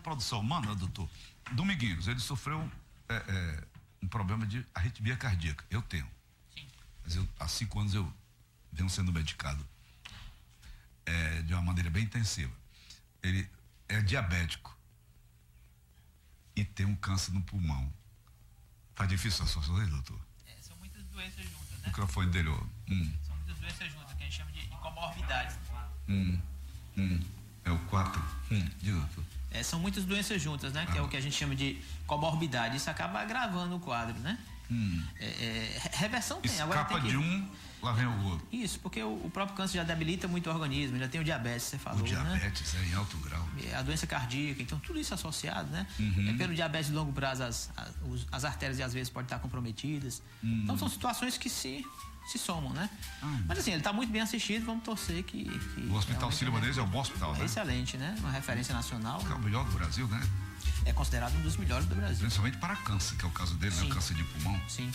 Produção humana, doutor, Dominguinhos, ele sofreu um problema de arritmia cardíaca. Eu tenho. Sim. Mas há 5 anos eu venho sendo medicado de uma maneira bem intensiva. Ele é diabético e tem um câncer no pulmão. Tá difícil a situação dele, doutor? São muitas doenças juntas, né? O microfone dele, ó. São muitas doenças juntas, que a gente chama de comorbidades. É o 4. Diga, doutor. São muitas doenças juntas, né? Que é o que a gente chama de comorbidade. Isso acaba agravando o quadro, né? Reversão tem. Agora Escapa tem que... de um, lá vem o outro. Isso, porque o próprio câncer já debilita muito o organismo, já tem o diabetes, você falou, o diabetes, né? Em alto grau. A doença cardíaca, então tudo isso associado, né? Pelo diabetes de longo prazo, as artérias às vezes podem estar comprometidas. Então são situações que se somam, né? Mas assim, ele está muito bem assistido, vamos torcer que o Hospital Sírio-Libanês é um bom hospital, né? Excelente, né? Uma referência nacional. É o melhor do Brasil, né? É considerado um dos melhores do Brasil. Principalmente para câncer, que é o caso dele, né? O câncer de pulmão. Sim.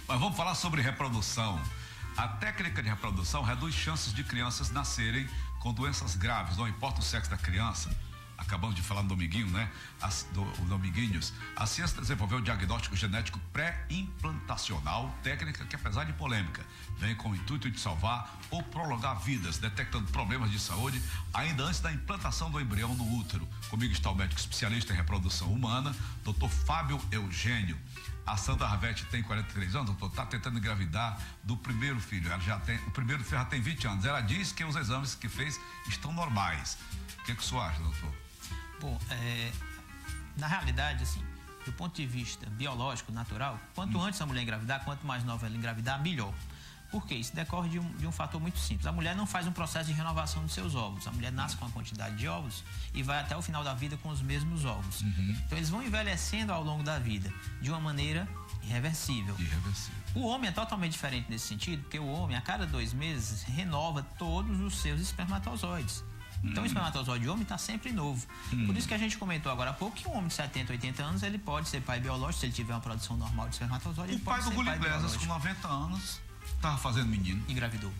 Mas vamos falar sobre reprodução. A técnica de reprodução reduz chances de crianças nascerem com doenças graves, não importa o sexo da criança. Acabamos de falar no Dominguinho, né? Dominguinhos. A ciência desenvolveu o diagnóstico genético pré-implantacional, técnica que, apesar de polêmica, vem com o intuito de salvar ou prolongar vidas, detectando problemas de saúde ainda antes da implantação do embrião no útero. Comigo está o médico especialista em reprodução humana, Dr. Fábio Eugênio. A Sandra Ravete tem 43 anos, doutor, está tentando engravidar do primeiro filho. O primeiro filho já tem 20 anos. Ela diz que os exames que fez estão normais. O que o senhor acha, doutor? Bom, na realidade, assim, do ponto de vista biológico, natural, quanto antes a mulher engravidar, quanto mais nova ela engravidar, melhor. Por quê? Isso decorre de um fator muito simples. A mulher não faz um processo de renovação dos seus óvulos. A mulher nasce com uma quantidade de óvulos e vai até o final da vida com os mesmos óvulos. Então, eles vão envelhecendo ao longo da vida de uma maneira irreversível. O homem é totalmente diferente nesse sentido, porque o homem, a cada 2 meses, renova todos os seus espermatozoides. Então, o espermatozoide homem está sempre novo. Por isso que a gente comentou agora há pouco que um homem de 70, 80 anos, ele pode ser pai biológico, se ele tiver uma produção normal de espermatozoide. O pai do Gulli Blesas, com 90 anos, estava fazendo menino. Engravidou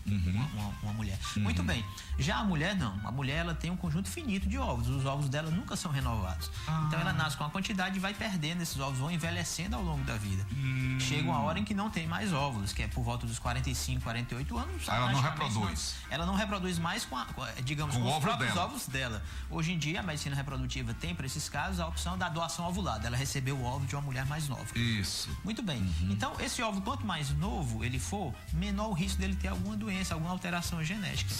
uma mulher. Muito bem. Já a mulher, não. A mulher, ela tem um conjunto finito de óvulos. Os óvulos dela nunca são renovados. Então, ela nasce com uma quantidade e vai perdendo. Esses óvulos vão envelhecendo ao longo da vida. Chega uma hora em que não tem mais óvulos, que é por volta dos 45, 48 anos. Ela não reproduz. Ela não reproduz mais com os próprios óvulos dela. Hoje em dia, a medicina reprodutiva tem, para esses casos, a opção da doação ovulada. Ela recebeu o óvulo de uma mulher mais nova. Isso. Muito bem. Então, esse óvulo, quanto mais novo ele for, menor o risco dele ter alguma doença, alguma alteração genética.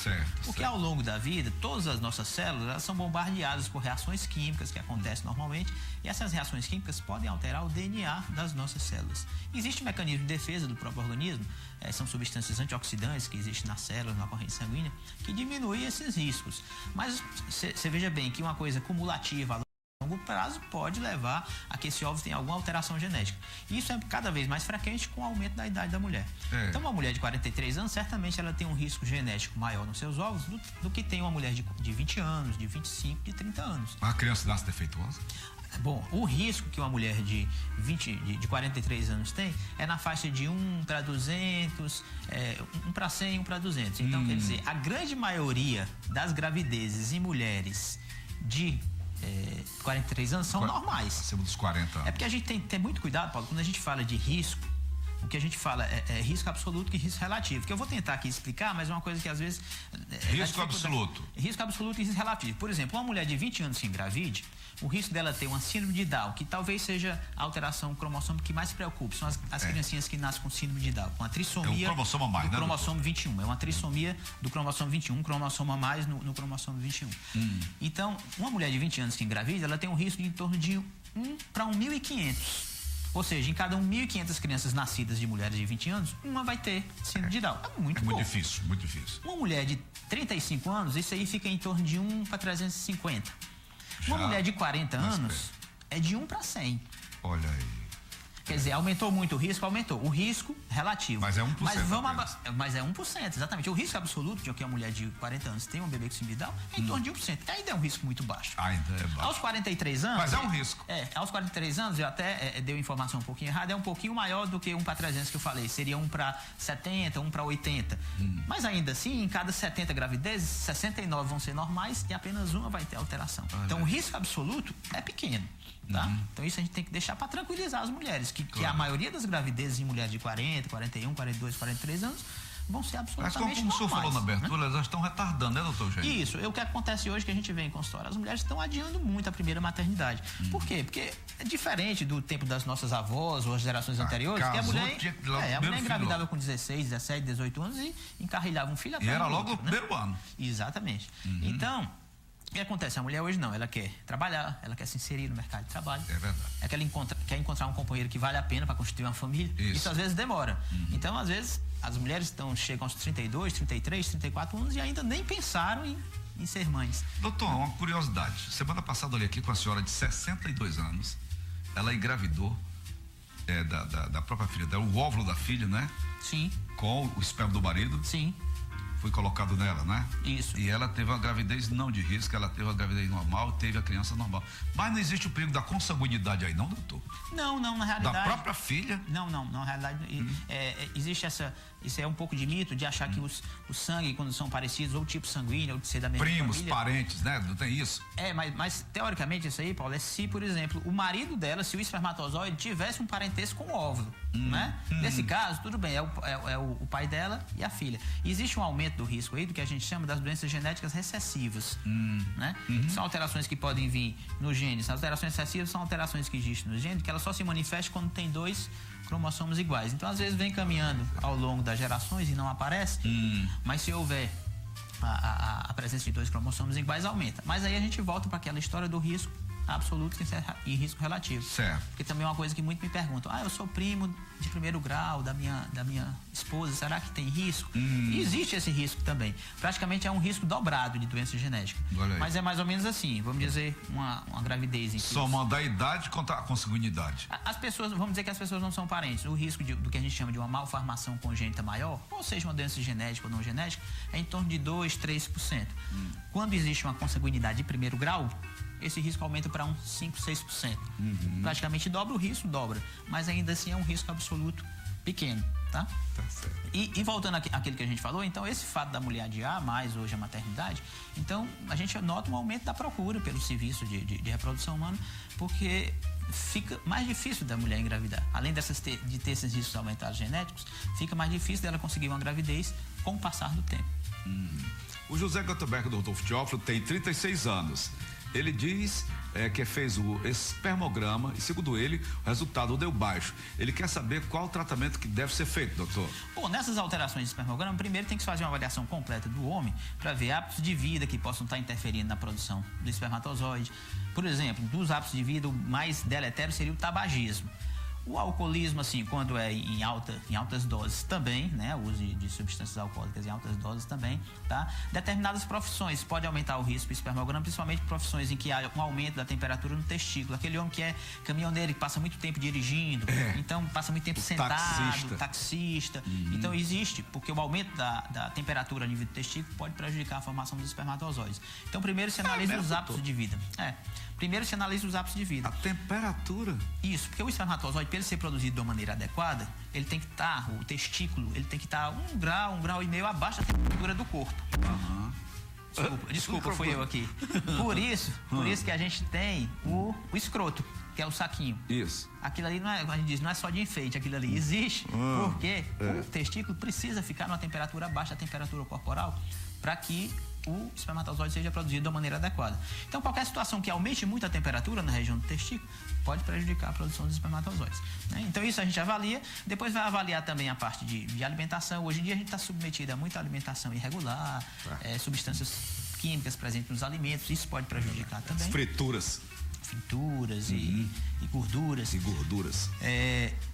Porque ao longo da vida, todas as nossas células, elas são bombardeadas por reações químicas que acontecem normalmente, e essas reações químicas podem alterar o DNA das nossas células. Existe um mecanismo de defesa do próprio organismo, são substâncias antioxidantes que existem nas células, na corrente sanguínea, que diminuem esses riscos. Mas você veja bem que uma coisa cumulativa a longo prazo pode levar a que esse óvulo tenha alguma alteração genética. Isso é cada vez mais frequente com o aumento da idade da mulher. Então, uma mulher de 43 anos, certamente ela tem um risco genético maior nos seus óvulos do que tem uma mulher de 20 anos, de 25, de 30 anos. A criança nasce defeituosa? Bom, o risco que uma mulher de 43 anos tem é na faixa de 1 para 200, 1 para 100, 1 para 200. Então, quer dizer, a grande maioria das gravidezes em mulheres de 43 anos são normais. Acima dos 40 anos. É porque a gente tem que ter muito cuidado, Paulo, quando a gente fala de risco. O que a gente fala é risco absoluto e risco relativo. Que eu vou tentar aqui explicar, mas é uma coisa que às vezes... Risco absoluto. Risco absoluto e risco relativo. Por exemplo, uma mulher de 20 anos que engravide, o risco dela ter uma síndrome de Down, que talvez seja a alteração cromossômica que mais preocupa, são as criancinhas que nascem com síndrome de Down, com a trissomia cromossomo a mais, do cromossomo 21. É uma trissomia do cromossomo 21, um cromossomo a mais no cromossomo 21. Então, uma mulher de 20 anos que engravida, ela tem um risco de em torno de 1 para 1.500. Ou seja, em cada 1.500 crianças nascidas de mulheres de 20 anos, uma vai ter síndrome de Down. É muito difícil, muito difícil. Uma mulher de 35 anos, isso aí fica em torno de 1 para 350. Uma mulher de 40 anos é de 1 para 100. Olha aí. Quer dizer, aumentou muito o risco? Aumentou. O risco relativo. Mas é 1%. Mas é 1%, exatamente. O risco absoluto de que a mulher de 40 anos tem um bebê com síndrome de Down é em torno de 1%. Ainda é um risco muito baixo. Ainda é baixo. Aos 43 anos... Mas é um risco. Aos 43 anos, eu até dei informação um pouquinho errada, é um pouquinho maior do que 1 para 300 que eu falei. Seria 1 para 70, 1 para 80. Mas ainda assim, em cada 70 gravidezes, 69 vão ser normais e apenas uma vai ter alteração. Então, o risco absoluto é pequeno. Tá? Então isso a gente tem que deixar para tranquilizar as mulheres, que a maioria das gravidezes em mulheres de 40, 41, 42, 43 anos vão ser absolutamente normais. Mas como o senhor falou na abertura, elas estão retardando, né, doutor Eugênio? Isso, o que acontece hoje que a gente vê em consultório, as mulheres estão adiando muito a primeira maternidade. Por quê? Porque é diferente do tempo das nossas avós ou as gerações anteriores, que a mulher engravidava com 16, 17, 18 anos e encarrilhava um filho atrás do outro. E era logo no primeiro ano. Exatamente. Então... O que acontece? A mulher hoje não, ela quer trabalhar, ela quer se inserir no mercado de trabalho. É verdade. É que ela quer encontrar um companheiro que vale a pena para constituir uma família. Isso às vezes demora. Então, às vezes, as mulheres chegam aos 32, 33, 34 anos e ainda nem pensaram em ser mães. Doutor, uma curiosidade. Semana passada eu olhei aqui com a senhora de 62 anos. Ela engravidou da própria filha dela, o óvulo da filha, né? Sim. Com o esperma do marido. Sim. Foi colocado nela, né? Isso. E ela teve uma gravidez não de risco, ela teve uma gravidez normal, teve a criança normal. Mas não existe o perigo da consanguinidade aí, não, doutor? Não, na realidade... Da própria filha? Não, na realidade existe isso é um pouco de mito, de achar que o sangue, quando são parecidos, ou tipo sanguíneo, ou de ser da mesma primos, família, parentes, né? Não tem isso? Mas teoricamente isso aí, Paulo, é se, por exemplo, o marido dela, se o espermatozoide tivesse um parentesco com o óvulo, né? Nesse caso, tudo bem, é o pai dela e a filha. Existe um aumento do risco aí do que a gente chama das doenças genéticas recessivas, né? São alterações que podem vir nos genes. As alterações recessivas são alterações que existem nos genes, que elas só se manifestam quando tem 2 cromossomos iguais. Então, às vezes, vem caminhando ao longo das gerações e não aparece, mas se houver a presença de 2 cromossomos iguais, aumenta. Mas aí a gente volta para aquela história do risco absoluto e risco relativo. Certo. Porque também é uma coisa que muito me perguntam. Eu sou primo de primeiro grau da minha esposa, será que tem risco? E existe esse risco também. Praticamente é um risco dobrado de doença genética. Mas é mais ou menos assim, vamos dizer, uma gravidez em que... Somando a idade contra a consanguinidade. As pessoas, vamos dizer que as pessoas não são parentes. O risco do que a gente chama de uma malformação congênita maior, ou seja, uma doença genética ou não genética, é em torno de 2, 3%. Quando existe uma consanguinidade de primeiro grau, esse risco aumenta para uns 5, 6%. Praticamente dobra o risco, mas ainda assim é um risco absoluto pequeno, tá? Tá certo. E voltando àquilo que a gente falou, então esse fato da mulher adiar mais hoje a maternidade, então a gente nota um aumento da procura pelo serviço de reprodução humana, porque fica mais difícil da mulher engravidar. Além de ter esses riscos aumentados genéticos, fica mais difícil dela conseguir uma gravidez com o passar do tempo. O José Gutenberg, doutor Teófilo, tem 36 anos. Ele diz que fez o espermograma e, segundo ele, o resultado deu baixo. Ele quer saber qual o tratamento que deve ser feito, doutor. Bom, nessas alterações de espermograma, primeiro tem que fazer uma avaliação completa do homem para ver hábitos de vida que possam estar interferindo na produção do espermatozoide. Por exemplo, dos hábitos de vida, o mais deletério seria o tabagismo. O alcoolismo, assim, quando é em altas doses também, né? O uso de substâncias alcoólicas em altas doses também, tá? Determinadas profissões podem aumentar o risco do espermograma, principalmente profissões em que há um aumento da temperatura no testículo. Aquele homem que é caminhoneiro, que passa muito tempo dirigindo, então passa muito tempo sentado, taxista. Então existe, porque o aumento da temperatura a nível do testículo pode prejudicar a formação dos espermatozoides. Então primeiro se analisa os hábitos de vida. Primeiro se analisa os hábitos de vida. A temperatura? Isso, porque o espermatozoide, para ele ser produzido de uma maneira adequada, ele tem que estar, o testículo, ele tem que estar 1 grau e meio abaixo da temperatura do corpo. Desculpa, fui eu aqui. Por isso que a gente tem o escroto, que é o saquinho. Isso. Aquilo ali, a gente diz, não é só de enfeite, aquilo ali existe, porque o testículo precisa ficar numa temperatura abaixo da temperatura corporal para que o espermatozoide seja produzido de uma maneira adequada. Então, qualquer situação que aumente muito a temperatura na região do testículo pode prejudicar a produção dos espermatozoides, né? Então, isso a gente avalia. Depois vai avaliar também a parte de alimentação. Hoje em dia, a gente está submetido a muita alimentação irregular, substâncias químicas presentes nos alimentos. Isso pode prejudicar também. Frituras. frituras e gorduras.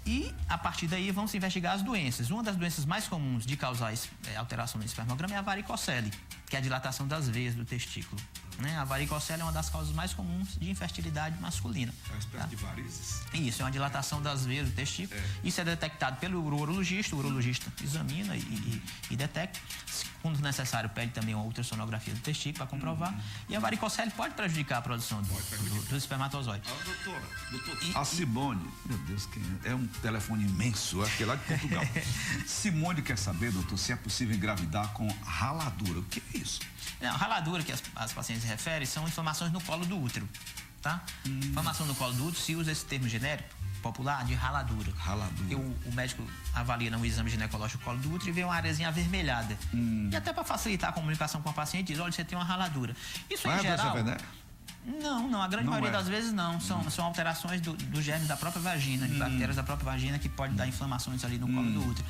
E a partir daí vão se investigar as doenças. Uma das doenças mais comuns de causar alteração no espermograma é a varicocele, que é a dilatação das veias do testículo. Né? A varicocele é uma das causas mais comuns de infertilidade masculina. É uma espécie de varizes? Isso, é uma dilatação das veias do testículo. Isso é detectado pelo urologista. O urologista examina e detecta. Quando necessário, pede também uma ultrassonografia do testículo para comprovar. E a varicocele pode prejudicar a produção do espermatozoide. Doutor, a Simone, meu Deus, quem é? É um telefone imenso, acho que é lá de Portugal. Simone quer saber, doutor, se é possível engravidar com raladura. O que é isso? Não, raladura que as pacientes referem são inflamações no colo do útero, tá? Inflamação no colo do útero se usa esse termo genérico popular de raladura. Porque o médico avalia no exame ginecológico do colo do útero e vê uma areazinha avermelhada. E até para facilitar a comunicação com a paciente, diz: olha, você tem uma raladura. Isso em geral... Não, a grande maioria das vezes não. São alterações do germe da própria vagina, de bactérias da própria vagina, que pode dar inflamações ali no colo do útero.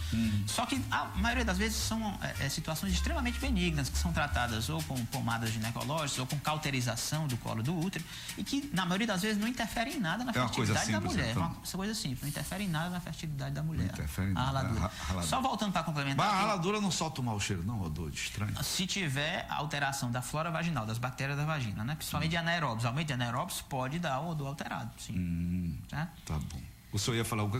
Só que a maioria das vezes são situações extremamente benignas, que são tratadas ou com pomadas ginecológicas ou com cauterização do colo do útero, e que na maioria das vezes não interferem em nada na fertilidade da mulher. Então. É uma coisa simples, não interfere em nada na fertilidade da mulher. Não interfere em nada. Raladura. Só voltando para complementar. Mas a raladura não solta o mau cheiro, não, odor de estranho? Se tiver alteração da flora vaginal, das bactérias da vagina, né? Principalmente de anaeróbios. Aumento de anaeróbios pode dar o odor alterado, sim. Tá bom. O senhor ia falar o que?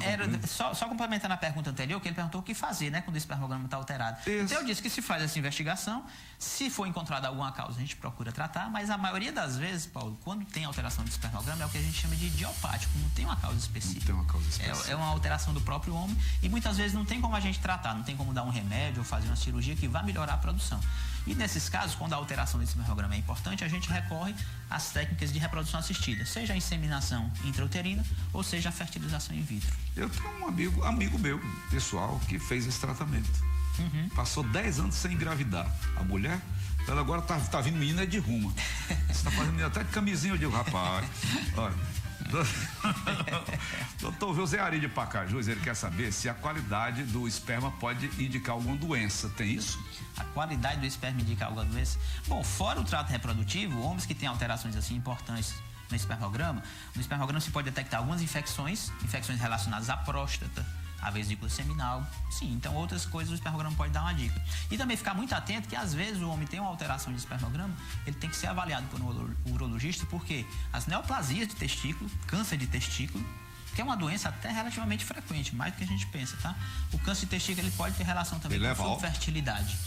Só complementando a pergunta anterior, que ele perguntou o que fazer, né, quando o espermograma está alterado. Isso. Então eu disse que se faz essa investigação, se for encontrada alguma causa, a gente procura tratar, mas a maioria das vezes, Paulo, quando tem alteração do espermograma, é o que a gente chama de idiopático, não tem uma causa específica. Não tem uma causa específica. É uma alteração do próprio homem e muitas vezes não tem como a gente tratar, não tem como dar um remédio ou fazer uma cirurgia que vá melhorar a produção. E nesses casos, quando a alteração do espermograma é importante, a gente recorre às técnicas de reprodução assistida, seja a inseminação intrauterina ou seja a fertilização in vitro. Eu tenho um amigo meu, pessoal, que fez esse tratamento. Passou 10 anos sem engravidar. A mulher, ela agora tá vindo menina de ruma. Você tá fazendo menina até de camisinha, eu digo, rapaz, olha... Doutor José Ari de Pacajus, ele quer saber se a qualidade do esperma pode indicar alguma doença. Tem isso? A qualidade do esperma indica alguma doença? Bom, fora o trato reprodutivo, homens que têm alterações assim importantes no espermograma se pode detectar algumas infecções relacionadas à próstata, à vesícula seminal, sim, então outras coisas o espermograma pode dar uma dica. E também ficar muito atento que às vezes o homem tem uma alteração de espermograma, ele tem que ser avaliado por um urologista, porque as neoplasias de testículo, câncer de testículo, que é uma doença até relativamente frequente, mais do que a gente pensa, tá? O câncer de testículo ele pode ter relação também com fertilidade.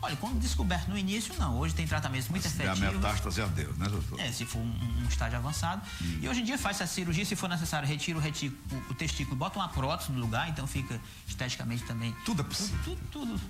Olha, quando descoberto no início, não. Hoje tem tratamentos muito efetivos. A metástase a Deus, né, doutor? Se for um estágio avançado. E hoje em dia faz essa cirurgia, se for necessário, retira o testículo, bota uma prótese no lugar, então fica esteticamente também... Tudo é possível. Tudo.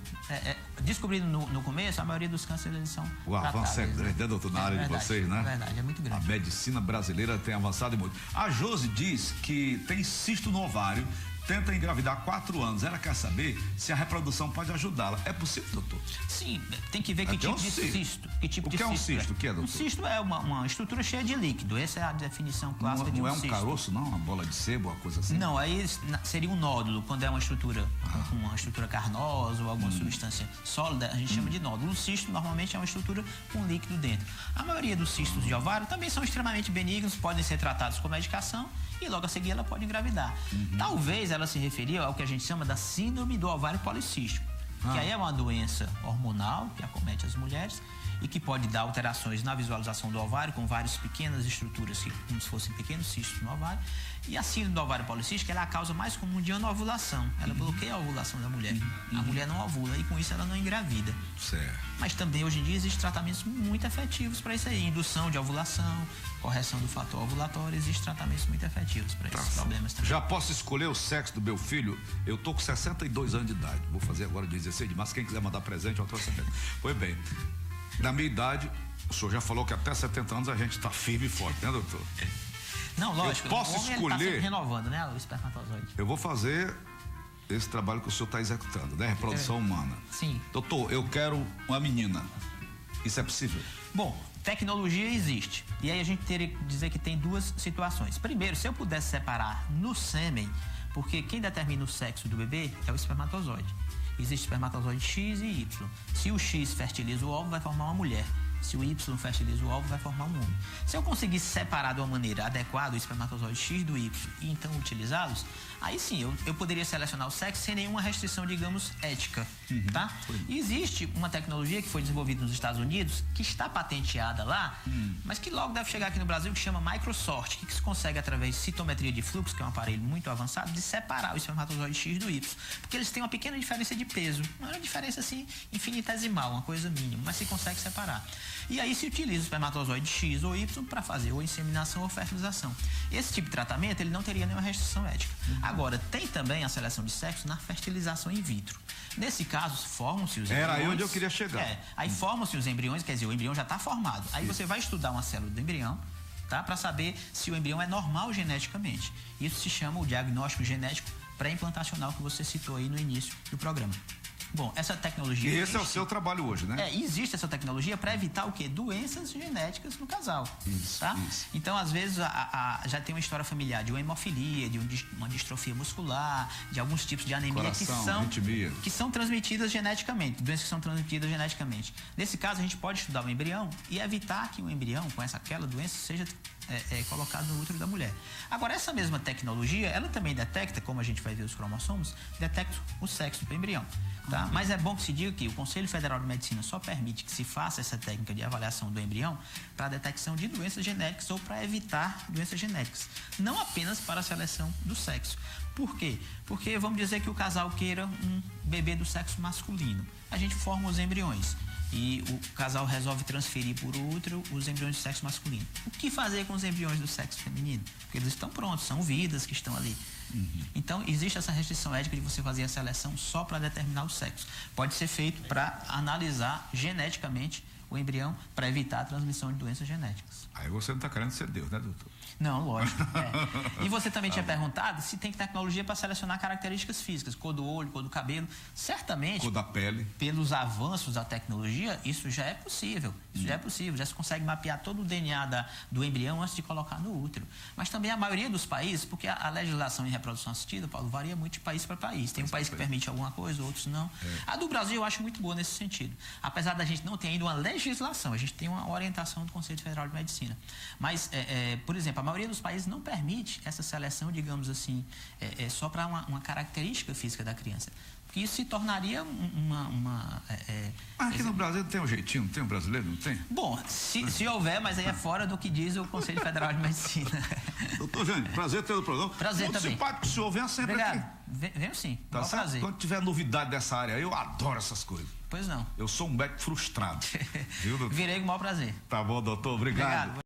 Descobrindo no começo, a maioria dos cânceres eles são o avanço é grande, né, doutor, na área de vocês, né? É verdade, é muito grande. A medicina brasileira tem avançado muito. A Josi diz que tem cisto no ovário, tenta engravidar há 4 anos. Ela quer saber se a reprodução pode ajudá-la. É possível, doutor? Sim, tem que ver que tipo de cisto. O que é um cisto? O que é, doutor? Um cisto é uma estrutura cheia de líquido. Essa é a definição clássica de um cisto. Não é um caroço, não? Uma bola de sebo, uma coisa assim? Não, aí seria um nódulo. Quando é uma estrutura com uma estrutura carnosa ou alguma substância sólida, a gente chama de nódulo. O cisto normalmente é uma estrutura com líquido dentro. A maioria dos cistos de ovário também são extremamente benignos, podem ser tratados com medicação e logo a seguir ela pode engravidar. Talvez ela se referia ao que a gente chama da síndrome do ovário policístico, que aí é uma doença hormonal que acomete as mulheres e que pode dar alterações na visualização do ovário com várias pequenas estruturas, como se fossem pequenos cistos no ovário. E a síndrome do ovário policístico ela é a causa mais comum de anovulação. Ela bloqueia a ovulação da mulher. A mulher não ovula e com isso ela não engravida. Certo. Mas também hoje em dia existem tratamentos muito efetivos para isso aí. Indução de ovulação, correção do fator ovulatório, existem tratamentos muito efetivos para esses problemas também. Já posso escolher o sexo do meu filho? Eu tô com 62 anos de idade. Vou fazer agora 16 de março. Quem quiser mandar presente, eu trouxe. Pois bem, na minha idade, o senhor já falou que até 70 anos a gente está firme e forte, né, doutor? Não, lógico. Eu posso escolher. Ele tá renovando, né, o espermatozoide. Eu vou fazer esse trabalho que o senhor está executando, né? Reprodução humana. Sim. Doutor, eu quero uma menina. Isso é possível? Bom, tecnologia existe. E aí a gente teria que dizer que tem duas situações. Primeiro, se eu pudesse separar no sêmen, porque quem determina o sexo do bebê é o espermatozoide. Existe espermatozoide X e Y. Se o X fertiliza o óvulo, vai formar uma mulher. Se o Y fertiliza o óvulo, vai formar um homem. Se eu conseguir separar de uma maneira adequada o espermatozoide X do Y e então utilizá-los, aí sim, eu poderia selecionar o sexo sem nenhuma restrição, digamos, ética, tá? E existe uma tecnologia que foi desenvolvida nos Estados Unidos, que está patenteada lá, mas que logo deve chegar aqui no Brasil, que chama Microsort, que se consegue, através de citometria de fluxo, que é um aparelho muito avançado, de separar o espermatozoide X do Y. Porque eles têm uma pequena diferença de peso, não é uma diferença assim infinitesimal, uma coisa mínima, mas se consegue separar. E aí se utiliza o espermatozoide X ou Y para fazer ou inseminação ou fertilização. Esse tipo de tratamento, ele não teria nenhuma restrição ética. Agora, tem também a seleção de sexo na fertilização in vitro. Nesse caso, formam-se os embriões. Era aí onde eu queria chegar. Aí formam-se os embriões, quer dizer, o embrião já está formado. Aí você vai estudar uma célula do embrião, tá? Para saber se o embrião é normal geneticamente. Isso se chama o diagnóstico genético pré-implantacional que você citou aí no início do programa. Bom, essa tecnologia... E esse é o seu trabalho hoje, né? Existe essa tecnologia para evitar o quê? Doenças genéticas no casal. Isso, tá? Isso. Então, às vezes, já tem uma história familiar de uma hemofilia, de uma distrofia muscular, de alguns tipos de anemia que são transmitidas geneticamente, doenças que são transmitidas geneticamente. Nesse caso, a gente pode estudar o embrião e evitar que o embrião com aquela doença seja colocado no útero da mulher. Agora, essa mesma tecnologia, ela também detecta, como a gente vai ver os cromossomos, detecta o sexo do embrião. Tá? Mas é bom que se diga que o Conselho Federal de Medicina só permite que se faça essa técnica de avaliação do embrião para a detecção de doenças genéticas ou para evitar doenças genéticas, não apenas para a seleção do sexo. Por quê? Porque vamos dizer que o casal queira um bebê do sexo masculino. A gente forma os embriões e o casal resolve transferir por útero os embriões do sexo masculino. O que fazer com os embriões do sexo feminino? Porque eles estão prontos, são vidas que estão ali. Então, existe essa restrição ética de você fazer a seleção só para determinar o sexo. Pode ser feito para analisar geneticamente o embrião para evitar a transmissão de doenças genéticas. Aí você não está querendo ser Deus, né, doutor? Não, lógico. E você também tinha perguntado se tem tecnologia para selecionar características físicas, cor do olho, cor do cabelo. Certamente, cor da pele. Pelos avanços da tecnologia, isso já é possível. Isso já é possível. Já se consegue mapear todo o DNA do embrião antes de colocar no útero. Mas também a maioria dos países, porque a legislação em reprodução assistida, Paulo, varia muito de país para país. Tem um país que permite alguma coisa, outros não. A do Brasil eu acho muito boa nesse sentido. Apesar da gente não ter ainda uma legislação, a gente tem uma orientação do Conselho Federal de Medicina. Mas, por exemplo, a maioria dos países não permite essa seleção, digamos assim, só para uma característica física da criança. Porque isso se tornaria aqui no Brasil tem um jeitinho, não tem um brasileiro, não tem? Bom, se houver, mas aí é fora do que diz o Conselho Federal de Medicina. Doutor Jânio, prazer ter o programa. Prazer também. Muito simpático que o senhor venha sempre. Obrigado. Aqui. Venho sim, tá certo? Prazer. Quando tiver novidade dessa área, eu adoro essas coisas. Pois não. Eu sou um médico frustrado. Viu, doutor? Virei com o maior prazer. Tá bom, doutor. Obrigado.